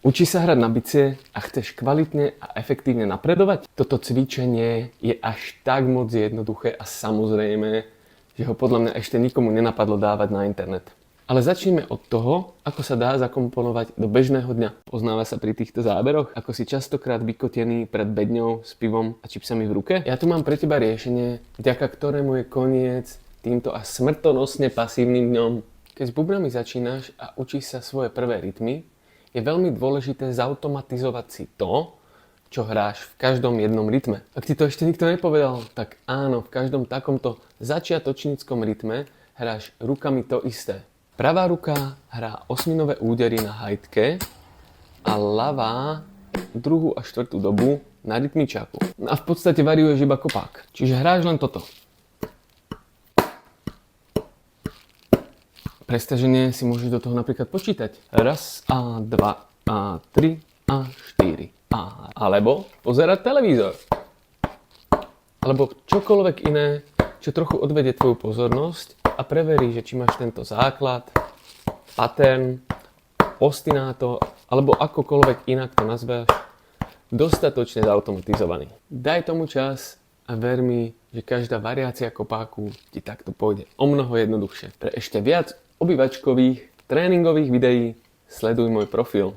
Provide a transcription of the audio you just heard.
Učíš sa hrať na bicie a chceš kvalitne a efektívne napredovať? Toto cvičenie je až tak moc jednoduché a samozrejme, že ho podľa mňa ešte nikomu nenapadlo dávať na internet. Ale začneme od toho, ako sa dá zakomponovať do bežného dňa. Poznáva sa pri týchto záberoch, ako si častokrát vykotený pred bedňou s pivom a čipsami v ruke? Ja tu mám pre teba riešenie, vďaka ktorému je koniec týmto až smrtonosne pasívnym dňom. Keď s bubnami začínaš a učíš sa svoje prvé rytmy, je veľmi dôležité zautomatizovať si to, čo hráš v každom jednom rytme. Ak ti to ešte nikto nepovedal, tak áno, v každom takomto začiatočníckom rytme hráš rukami to isté. Pravá ruka hrá osminové údery na hajtke a ľavá druhú a štvrtú dobu na rytmičáku. A v podstate variuješ iba kopák. Čiže hráš len toto. Pre stiaženie si môžeš do toho napríklad počítať. Raz a dva a tri a štyri. Alebo pozerať televízor. Alebo čokoľvek iné, čo trochu odvedie tvoju pozornosť a preverí, že či máš tento základ, pattern, ostináto, alebo akokoľvek inak to nazveš, dostatočne zautomatizovaný. Daj tomu čas a ver mi, že každá variácia kopáku ti takto pôjde o mnoho jednoduchšie. Pre ešte viac obývačkových tréningových videí sleduj môj profil.